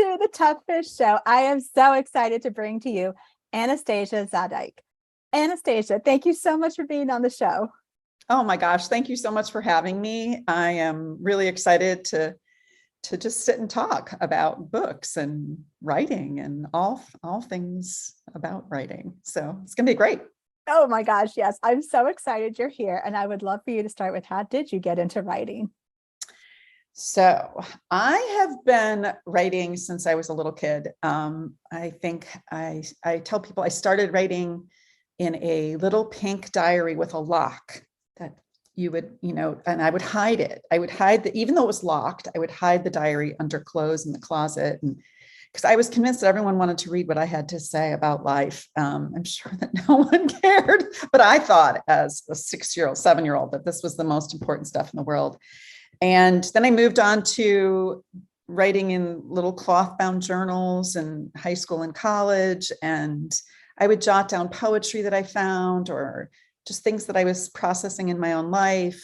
to the Tough Fish Show. I am so excited to bring to you Anastasia Zadeik. Anastasia, thank you so much for being on the show. Oh my gosh, thank you so much for having me. I am really excited to just sit and talk about books and writing and all things about writing. So it's going to be great. Oh my gosh, yes. I'm so excited you're here. And I would love for you to start with, how did you get into writing? So I have been writing since I was a little kid. I think I tell people I started writing in a little pink diary with a lock that you would, and I would hide it. I would hide even though it was locked, I would hide the diary under clothes in the closet. And because I was convinced that everyone wanted to read what I had to say about life. I'm sure that no one cared, but I thought as a 6-year-old, 7-year-old, that this was the most important stuff in the world. And then I moved on to writing in little cloth bound journals in high school and college. And I would jot down poetry that I found or just things that I was processing in my own life.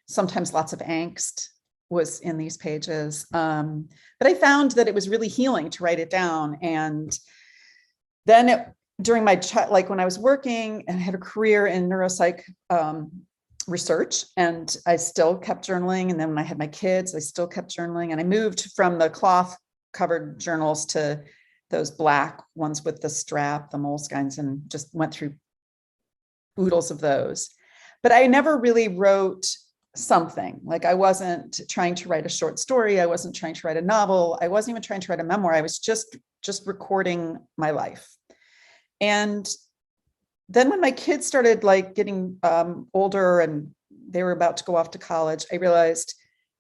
Sometimes lots of angst was in these pages. But I found that it was really healing to write it down. And then during my, like when I was working and had a career in neuropsych research, and I still kept journaling. And then when I had my kids, I still kept journaling. And I moved from the cloth covered journals to those black ones with the strap, the moleskines, and just went through oodles of those. But I never really wrote something. Like I wasn't trying to write a short story. I wasn't trying to write a novel. I wasn't even trying to write a memoir. I was just recording my life. And then when my kids started like getting older and they were about to go off to college, I realized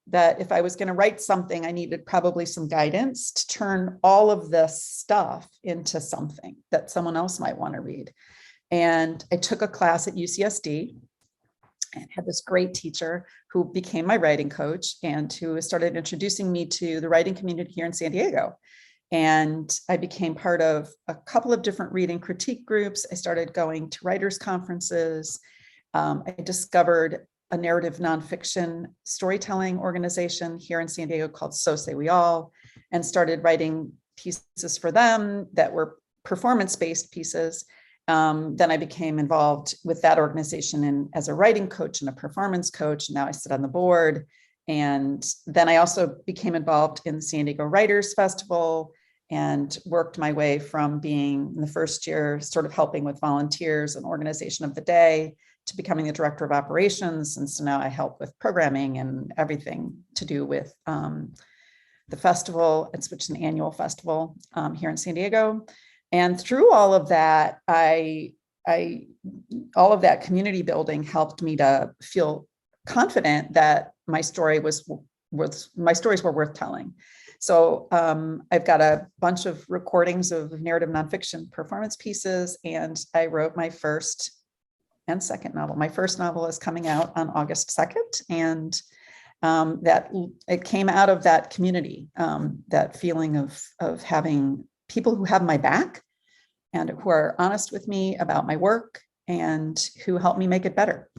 that if I was going to write something, I needed probably some guidance to turn all of this stuff into something that someone else might want to read. And I took a class at UCSD and had this great teacher who became my writing coach and who started introducing me to the writing community here in San Diego. And I became part of a couple of different reading critique groups. I started going to writers' conferences. I discovered a narrative nonfiction storytelling organization here in San Diego called So Say We All, and started writing pieces for them that were performance-based pieces. Then I became involved with that organization as a writing coach and a performance coach. Now I sit on the board. And then I also became involved in the San Diego Writers Festival and worked my way from being in the first year, sort of helping with volunteers and organization of the day, to becoming the director of operations. And so now I help with programming and everything to do with the festival, which is an annual festival here in San Diego. And through all of that, all of that community building helped me to feel confident that my stories were worth telling. So I've got a bunch of recordings of narrative nonfiction performance pieces, and I wrote my first and second novel. My first novel is coming out on August 2nd, and that it came out of that community, that feeling of having people who have my back and who are honest with me about my work and who help me make it better.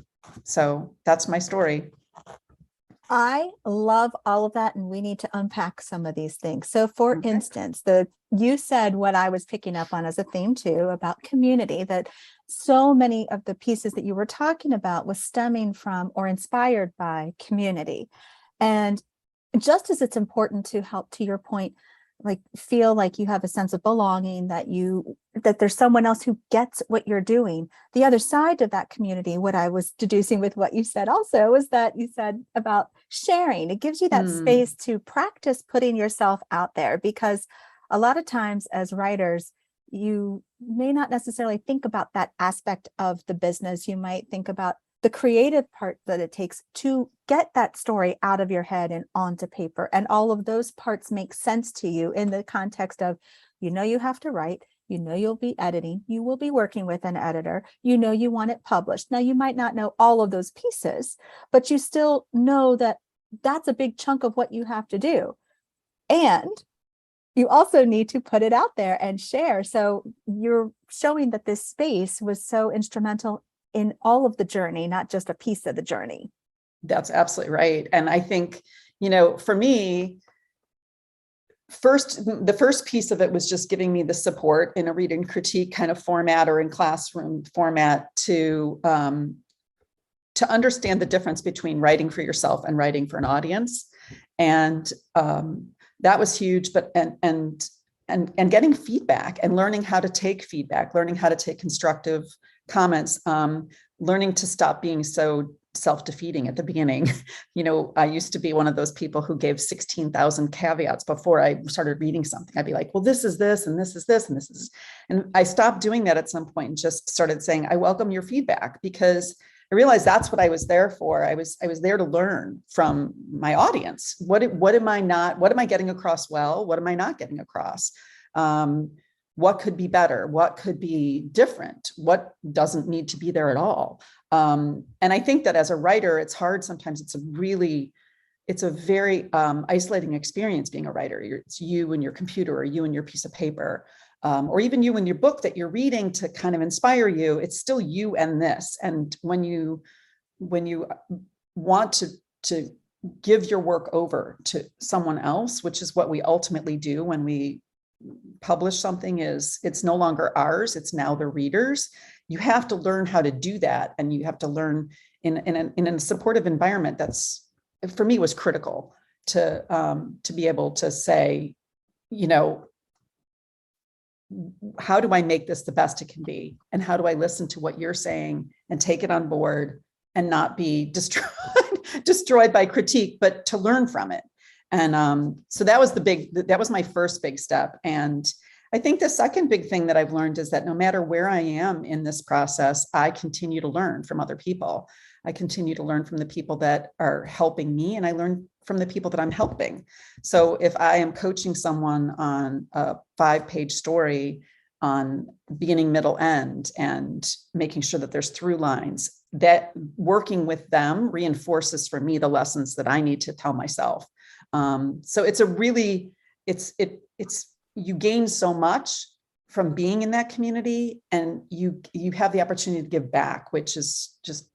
So that's my story. I love all of that, and we need to unpack some of these things. So for instance, you said what I was picking up on as a theme too, about community, that so many of the pieces that you were talking about was stemming from or inspired by community. And just as it's important to help, to your point, like feel like you have a sense of belonging, that there's someone else who gets what you're doing. The other side of that community, what I was deducing with what you said also, was that you said about sharing. It gives you that space to practice putting yourself out there, because a lot of times as writers, you may not necessarily think about that aspect of the business. You might think about the creative part that it takes to get that story out of your head and onto paper. And all of those parts make sense to you in the context of, you have to write, you'll be editing, you will be working with an editor, you want it published. Now, you might not know all of those pieces, but you still know that that's a big chunk of what you have to do. And you also need to put it out there and share. So you're showing that this space was so instrumental in all of the journey, not just a piece of the journey. That's absolutely right. And I think, for me, the first piece of it was just giving me the support in a read and critique kind of format or in classroom format to understand the difference between writing for yourself and writing for an audience. And that was huge, but and getting feedback and learning how to take feedback, learning how to take constructive comments, learning to stop being so self-defeating at the beginning. I used to be one of those people who gave 16,000 caveats before I started reading something. I'd be like, well, this is this, and this is this, and this is, and I stopped doing that at some point and just started saying, I welcome your feedback, because I realized that's what I was there for. I was there to learn from my audience. What am I getting across well? What am I not getting across? What could be better? What could be different? What doesn't need to be there at all? And I think that as a writer, it's hard. Sometimes it's a very isolating experience being a writer. It's you and your computer, or you and your piece of paper, or even you and your book that you're reading to kind of inspire you. It's still you and this. And when you want to give your work over to someone else, which is what we ultimately do when we publish something, is it's no longer ours, it's now the readers. You have to learn how to do that, and you have to learn in a supportive environment. That's, for me, was critical to be able to say, how do I make this the best it can be, and how do I listen to what you're saying and take it on board and not be destroyed by critique, but to learn from it. And so that was my first big step. And I think the second big thing that I've learned is that no matter where I am in this process, I continue to learn from other people. I continue to learn from the people that are helping me, and I learn from the people that I'm helping. So if I am coaching someone on a 5-page story on beginning, middle, end, and making sure that there's through lines, that working with them reinforces for me the lessons that I need to tell myself. So you gain so much from being in that community, and you have the opportunity to give back, which is just,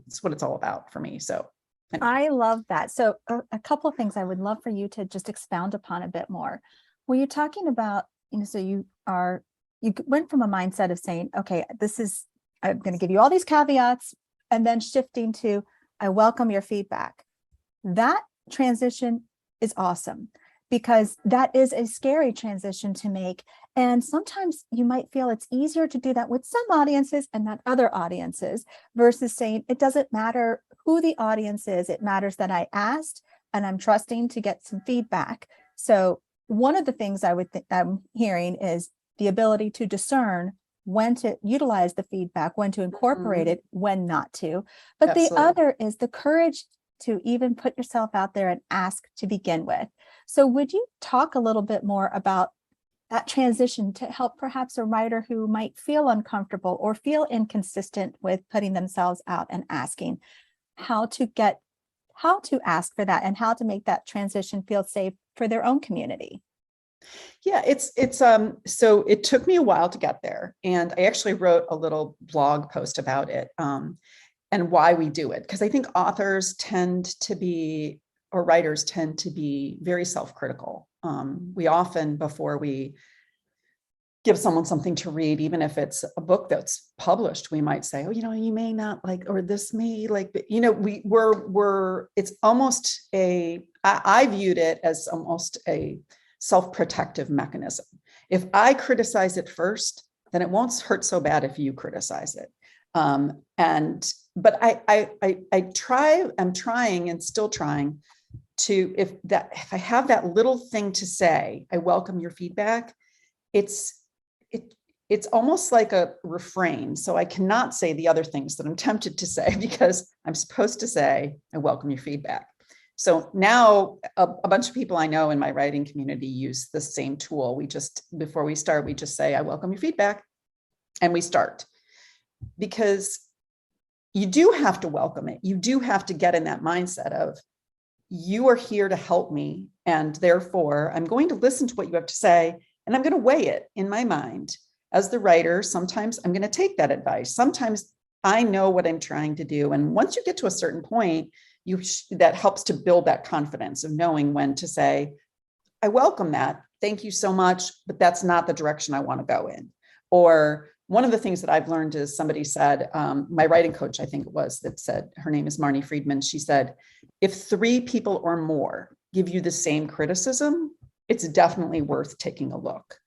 it's what it's all about for me. So anyway. I love that. So a couple of things I would love for you to just expound upon a bit more. When you're talking about, so you went from a mindset of saying, okay, I'm going to give you all these caveats, and then shifting to, I welcome your feedback. That transition is awesome, because that is a scary transition to make. And sometimes you might feel it's easier to do that with some audiences and not other audiences, versus saying it doesn't matter who the audience is. It matters that I asked and I'm trusting to get some feedback. So one of the things I'm hearing is the ability to discern when to utilize the feedback, when to incorporate it, when not to. But Absolutely. The other is the courage to even put yourself out there and ask to begin with. So would you talk a little bit more about that transition to help perhaps a writer who might feel uncomfortable or feel inconsistent with putting themselves out and asking, how to ask for that and how to make that transition feel safe for their own community? Yeah, so it took me a while to get there. And I actually wrote a little blog post about it. And why we do it. Because I think writers tend to be very self-critical. We often, before we give someone something to read, even if it's a book that's published, we might say, oh, you may not like, or this may like, but it's almost I viewed it as almost a self-protective mechanism. If I criticize it first, then it won't hurt so bad if you criticize it. But I'm trying and still trying to, if I have that little thing to say, I welcome your feedback. It's almost like a refrain. So I cannot say the other things that I'm tempted to say, because I'm supposed to say, I welcome your feedback. So now a bunch of people I know in my writing community use the same tool. Before we start, we just say, I welcome your feedback, and we start. Because you do have to welcome it. You do have to get in that mindset of, you are here to help me, and therefore I'm going to listen to what you have to say, and I'm going to weigh it in my mind. As the writer, sometimes I'm going to take that advice. Sometimes I know what I'm trying to do. And once you get to a certain point, that helps to build that confidence of knowing when to say, I welcome that. Thank you so much, but that's not the direction I want to go in. Or one of the things that I've learned is somebody said, my writing coach, I think it was, that said, her name is Marnie Friedman. She said, if 3 people or more give you the same criticism, it's definitely worth taking a look.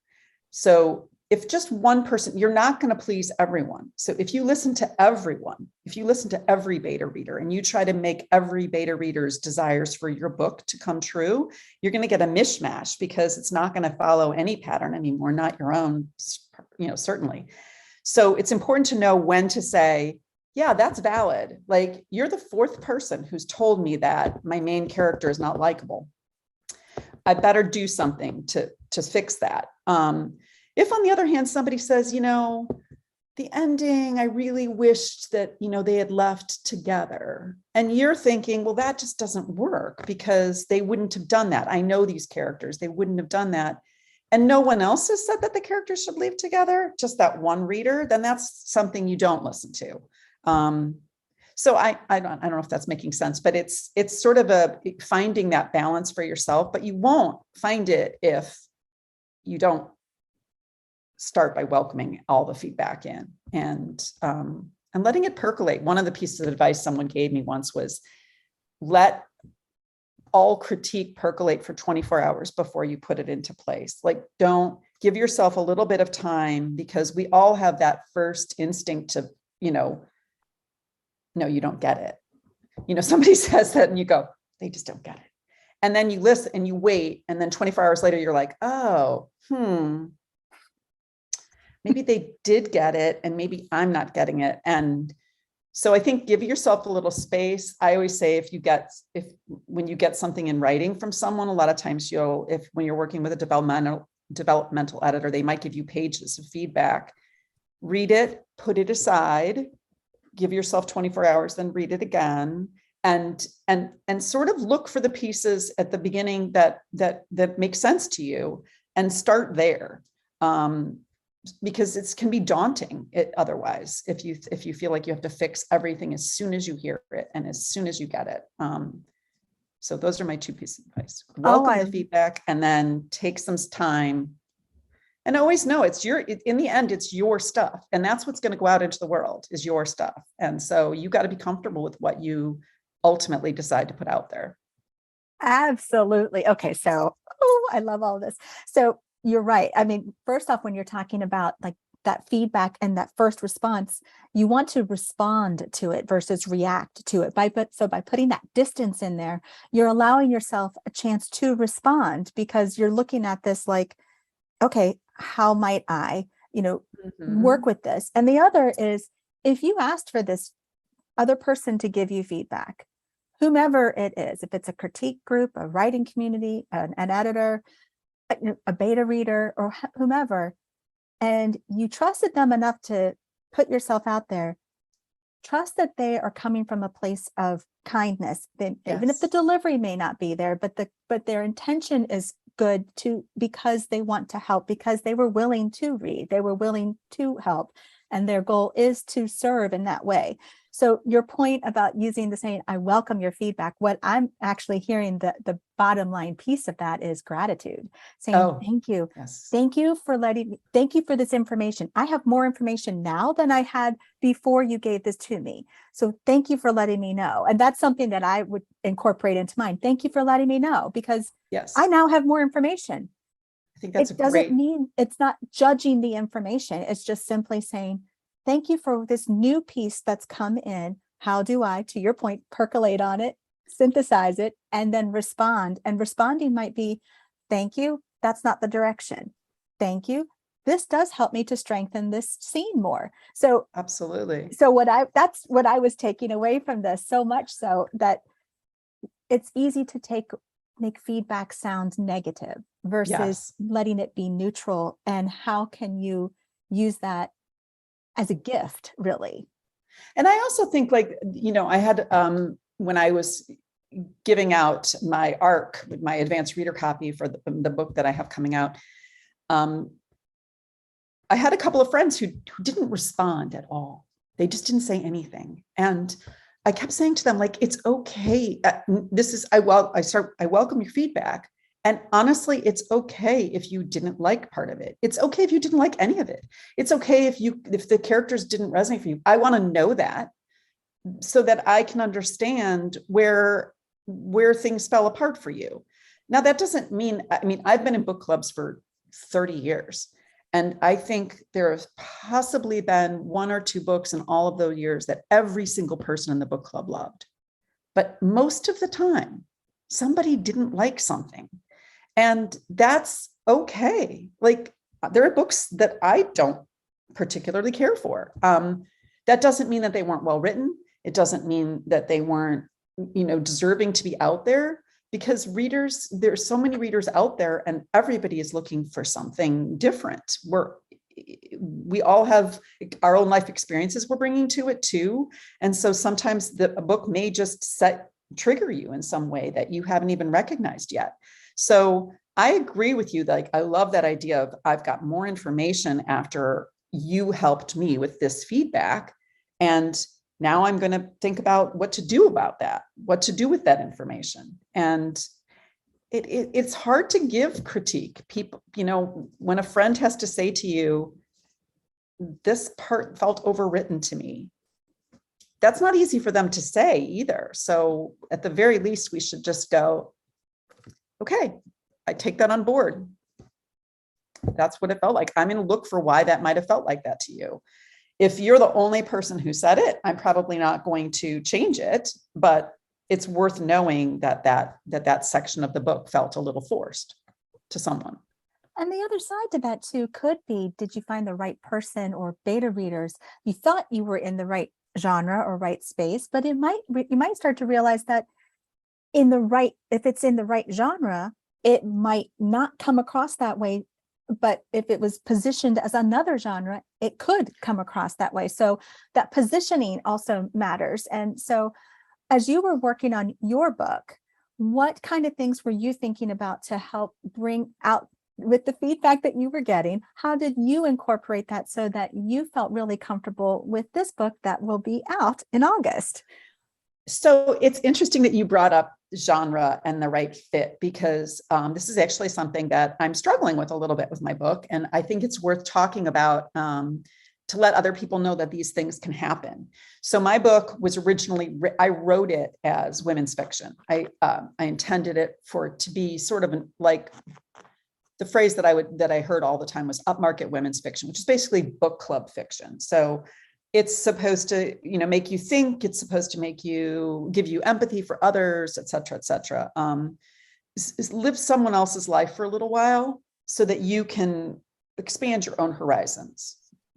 So if just one person, you're not going to please everyone. So if you listen to everyone, if you listen to every beta reader and you try to make every beta reader's desires for your book to come true, you're going to get a mishmash because it's not going to follow any pattern anymore, not your own, certainly. So it's important to know when to say, yeah, that's valid. Like, you're the 4th person who's told me that my main character is not likable. I better do something to fix that. If on the other hand, somebody says, the ending, I really wished that, they had left together. And you're thinking, well, that just doesn't work because they wouldn't have done that. I know these characters, they wouldn't have done that. And no one else has said that the characters should leave together, just that one reader, then that's something you don't listen to. So I don't know if that's making sense, but it's sort of finding that balance for yourself, but you won't find it if you don't start by welcoming all the feedback in and letting it percolate. One of the pieces of advice someone gave me once was, let all critique percolate for 24 hours before you put it into place. Like, don't give yourself a little bit of time, because we all have that first instinct to, no, you don't get it. Somebody says that and you go, they just don't get it. And then you listen and you wait. And then 24 hours later, you're like, oh, maybe they did get it and maybe I'm not getting it. And so I think give yourself a little space. I always say, when you get something in writing from someone, a lot of times when you're working with a developmental editor, they might give you pages of feedback. Read it, put it aside, give yourself 24 hours, then read it again, and sort of look for the pieces at the beginning that make sense to you, and start there. Because it can be daunting otherwise if you feel like you have to fix everything as soon as you hear it and as soon as you get it. So those are my 2 pieces of advice. Welcome the feedback, and then take some time, and always know in the end, it's your stuff, and that's what's going to go out into the world, is your stuff. And so you got to be comfortable with what you ultimately decide to put out there. Absolutely. Okay. So, I love all this. So you're right. I mean, first off, when you're talking about like that feedback and that first response, you want to respond to it versus react to it. By putting that distance in there, you're allowing yourself a chance to respond, because you're looking at this like, okay, how might I, work with this? And the other is, if you asked for this other person to give you feedback, whomever it is, if it's a critique group, a writing community, an editor, a beta reader, or whomever, and you trusted them enough to put yourself out there, trust that they are coming from a place of kindness. Even if the delivery may not be there, but their intention is good, because they want to help, because they were willing to read, they were willing to help, and their goal is to serve in that way. So your point about using the saying, I welcome your feedback, what I'm actually hearing, the bottom line piece of that is gratitude, saying, thank you. Yes. Thank you for this information. I have more information now than I had before you gave this to me. So thank you for letting me know. And that's something that I would incorporate into mine. Thank you for letting me know, because I now have more information. I think that's it doesn't mean it's not judging the information. It's just simply saying, thank you for this new piece that's come in. How do I, to your point, percolate on it, synthesize it, and then respond? And responding might be, thank you, that's not the direction. Thank you. This does help me to strengthen this scene more. So absolutely. So that's what I was taking away from this, so much so that it's easy to make feedback sound negative versus letting it be neutral. And how can you use that as a gift, really? And I also think, like, I had, when I was giving out my ARC, my advanced reader copy for the book that I have coming out, I had a couple of friends who didn't respond at all. They just didn't say anything. And I kept saying to them, like, it's okay. I welcome your feedback. And honestly, it's okay if you didn't like part of it. It's okay if you didn't like any of it. It's okay if the characters didn't resonate for you. I want to know that so that I can understand where things fell apart for you. Now, that doesn't mean, I mean, I've been in book clubs for 30 years. And I think there has possibly been one or two books in all of those years that every single person in the book club loved. But most of the time, somebody didn't like something. And that's okay. Like, there are books that I don't particularly care for. That doesn't mean that they weren't well written. It doesn't mean that they weren't, deserving to be out there, because there's so many readers out there and everybody is looking for something different. We all have our own life experiences we're bringing to it too. And so sometimes a book may just trigger you in some way that you haven't even recognized yet. So I agree with you. Like, I love that idea of I've got more information after you helped me with this feedback. And now I'm going to think about what to do about that, what to do with that information. And it's hard to give critique. People, when a friend has to say to you, this part felt overwritten to me, that's not easy for them to say either. So at the very least, we should just go, okay, I take that on board. That's what it felt like. I'm going to look for why that might have felt like that to you. If you're the only person who said it, I'm probably not going to change it, but it's worth knowing that section of the book felt a little forced to someone. And the other side to that too could be, did you find the right person or beta readers? You thought you were in the right genre or right space, but you might start to realize that if it's in the right genre, it might not come across that way. But if it was positioned as another genre, it could come across that way. So that positioning also matters. And so as you were working on your book, what kind of things were you thinking about to help bring out with the feedback that you were getting? How did you incorporate that so that you felt really comfortable with this book that will be out in August? So it's interesting that you brought up genre and the right fit, because this is actually something that I'm struggling with a little bit with my book. And I think it's worth talking about to let other people know that these things can happen. So my book was originally, I wrote it as women's fiction. I intended it to be sort of like the phrase that I heard all the time was upmarket women's fiction, which is basically book club fiction. So it's supposed to, make you think, it's supposed to give you empathy for others, et cetera, et cetera. Live someone else's life for a little while so that you can expand your own horizons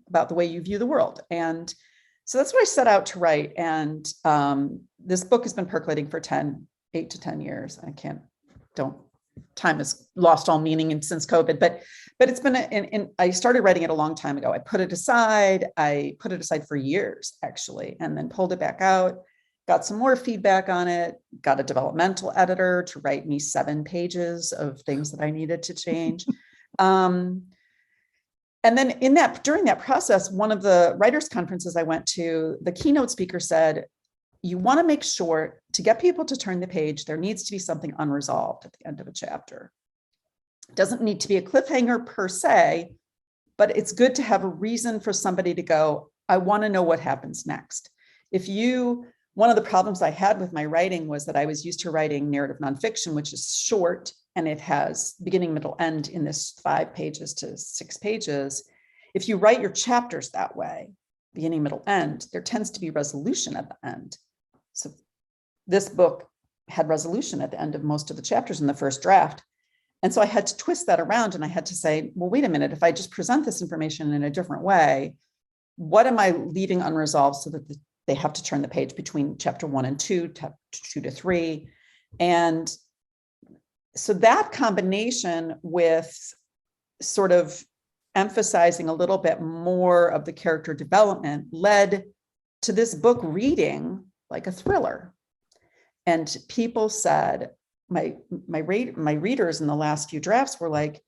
about the way you view the world. And so that's what I set out to write. And this book has been percolating for 8 to 10 years. Time has lost all meaning since COVID, but it's been, I started writing it a long time ago. I put it aside for years, actually, and then pulled it back out, got some more feedback on it, got a developmental editor to write me 7 pages of things that I needed to change. And then during that process, one of the writers' conferences I went to, the keynote speaker said, you want to make sure to get people to turn the page, there needs to be something unresolved at the end of a chapter. It doesn't need to be a cliffhanger per se, but it's good to have a reason for somebody to go, I want to know what happens next. One of the problems I had with my writing was that I was used to writing narrative nonfiction, which is short, and it has beginning, middle, end in this 5 pages to 6 pages. If you write your chapters that way, beginning, middle, end, there tends to be resolution at the end. So this book had resolution at the end of most of the chapters in the first draft. And so I had to twist that around, and I had to say, well, wait a minute, if I just present this information in a different way, what am I leaving unresolved so that they have to turn the page between chapter 1 and 2, chapter 2 to 3. And so that combination with sort of emphasizing a little bit more of the character development led to this book reading like a thriller. And people said, my readers in the last few drafts were like,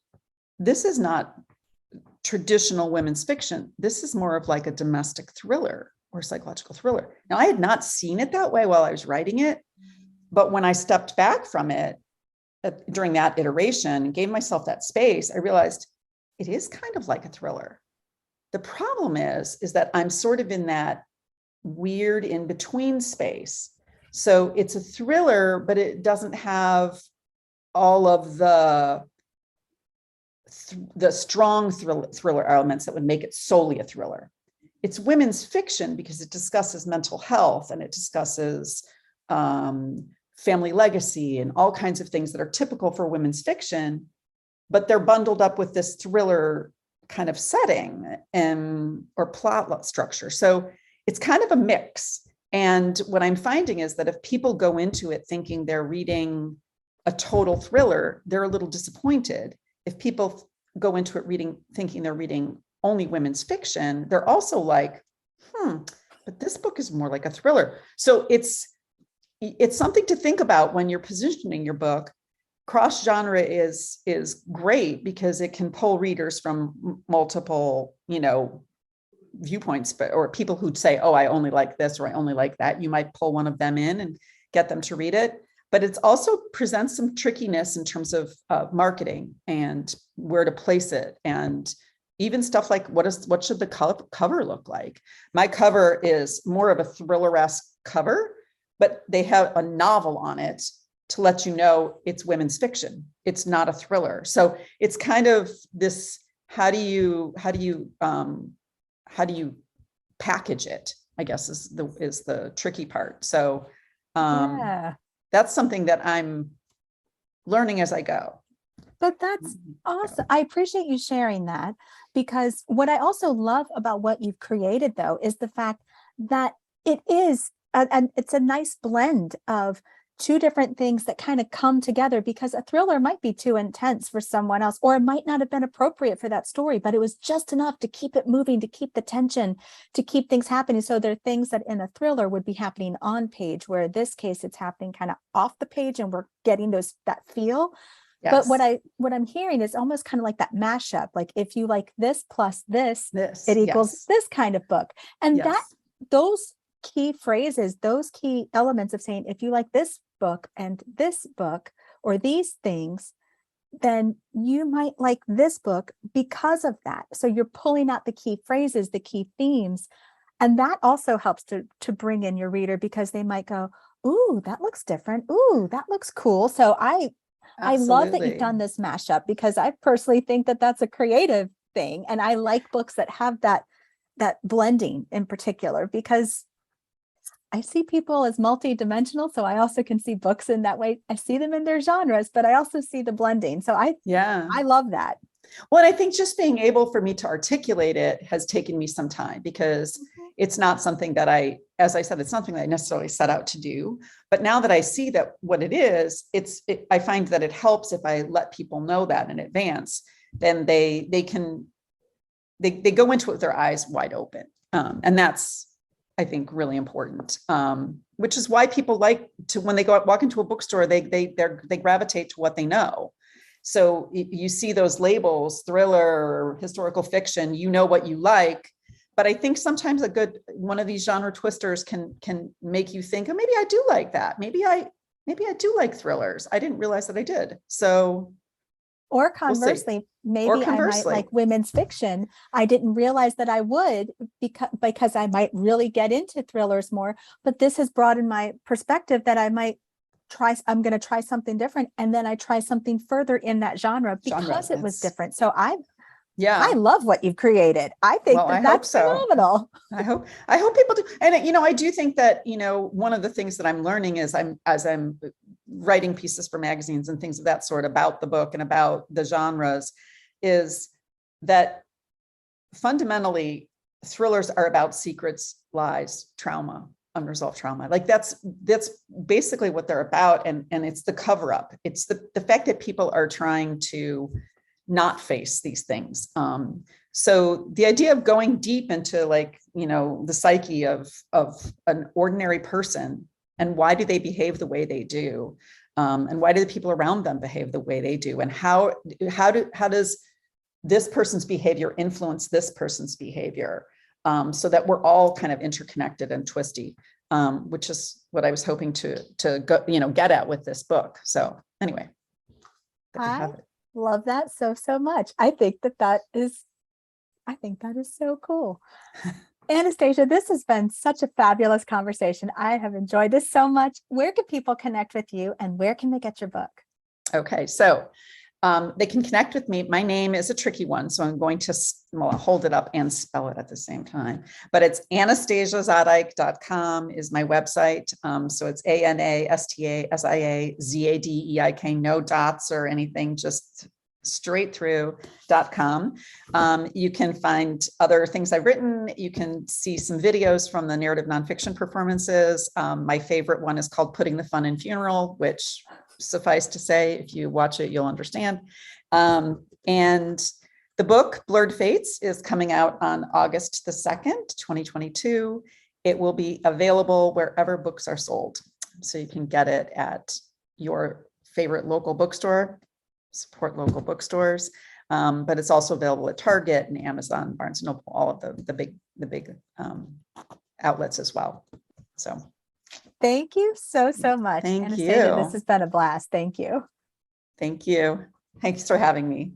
this is not traditional women's fiction. This is more of like a domestic thriller or psychological thriller. Now, I had not seen it that way while I was writing it, but when I stepped back from it, during that iteration, gave myself that space, I realized it is kind of like a thriller. The problem is that I'm sort of in that weird in between space. So it's a thriller, but it doesn't have all of the strong thriller elements that would make it solely a thriller. It's women's fiction because it discusses mental health and it discusses family legacy and all kinds of things that are typical for women's fiction, but they're bundled up with this thriller kind of setting or plot structure. So it's kind of a mix. And what I'm finding is that if people go into it thinking they're reading a total thriller, they're a little disappointed. If people go into it thinking they're reading only women's fiction, they're also like, but this book is more like a thriller. So it's something to think about when you're positioning your book. Cross genre is great because it can pull readers from multiple, viewpoints, or people who'd say, oh, I only like this, or I only like that. You might pull one of them in and get them to read it. But it also presents some trickiness in terms of marketing and where to place it. And even stuff like what should the cover look like? My cover is more of a thriller-esque cover, but they have a novel on it to let you know it's women's fiction. It's not a thriller. So it's kind of this, how do you package it, I guess is the tricky part. So that's something that I'm learning as I go. But that's awesome. I appreciate you sharing that, because what I also love about what you've created, though, is the fact that it is, and it's a nice blend of two different things that kind of come together, because a thriller might be too intense for someone else, or it might not have been appropriate for that story, but it was just enough to keep it moving, to keep the tension, to keep things happening. So there are things that in a thriller would be happening on page, where in this case it's happening kind of off the page and we're getting that feel. Yes. But what I'm hearing is almost kind of like that mashup. Like if you like this plus this, it equals this kind of book. And those key phrases, those key elements of saying, if you like this book and this book or these things, then you might like this book because of that. So you're pulling out the key phrases, the key themes. And that also helps to bring in your reader, because they might go, ooh, that looks different. Ooh, that looks cool. So I love that you've done this mashup, because I personally think that that's a creative thing. And I like books that have that blending in particular, because I see people as multi-dimensional. So I also can see books in that way. I see them in their genres, but I also see the blending. So I love that. Well, and I think just being able for me to articulate it has taken me some time, because it's not something that as I said, it's something that I necessarily set out to do. But now that I see that what it is, I find that it helps if I let people know that in advance. Then they go into it with their eyes wide open, and that's, I think, really important. Which is why people like to, when they walk into a bookstore, they gravitate to what they know. So you see those labels, thriller, historical fiction, you know what you like. But I think sometimes one of these genre twisters can make you think, oh, maybe I do like that. Maybe I do like thrillers. I didn't realize that I did. So, or conversely, I might like women's fiction. I didn't realize that I would, because I might really get into thrillers more. But this has broadened my perspective that I'm going to try something different. And then I try something further in that genre because it was different. So I love what you've created. I think that's phenomenal. I hope people do. And, I do think that, one of the things that I'm learning is as I'm writing pieces for magazines and things of that sort about the book and about the genres, is that fundamentally thrillers are about secrets, lies, trauma, unresolved trauma. Like that's basically what they're about. And it's the cover up. It's the fact that people are trying to not face these things. So the idea of going deep into the psyche of an ordinary person, and why do they behave the way they do? And why do the people around them behave the way they do? And how does this person's behavior influence this person's behavior? So that we're all kind of interconnected and twisty, which is what I was hoping to go, get at with this book. So anyway. that can I have it. love that so much. I think that is so cool. Anastasia, this has been such a fabulous conversation. I have enjoyed this so much. Where can people connect with you and where can they get your book? Okay, so they can connect with me. My name is a tricky one, so I'm going to hold it up and spell it at the same time. But it's anastasiazadeik.com is my website. So it's ANASTASIAZADEIK, no dots or anything, just straight through.com. You can find other things I've written. You can see some videos from the narrative nonfiction performances. My favorite one is called Putting the Fun in Funeral, which suffice to say, if you watch it, you'll understand. And the book, Blurred Fates, is coming out on August the 2nd, 2022. It will be available wherever books are sold. So you can get it at your favorite local bookstore, support local bookstores, but it's also available at Target and Amazon, Barnes & Noble, all of the big outlets as well. So Thank you so much. Thank Anastasia, this you. has been a blast. Thank you. Thank you. Thanks for having me.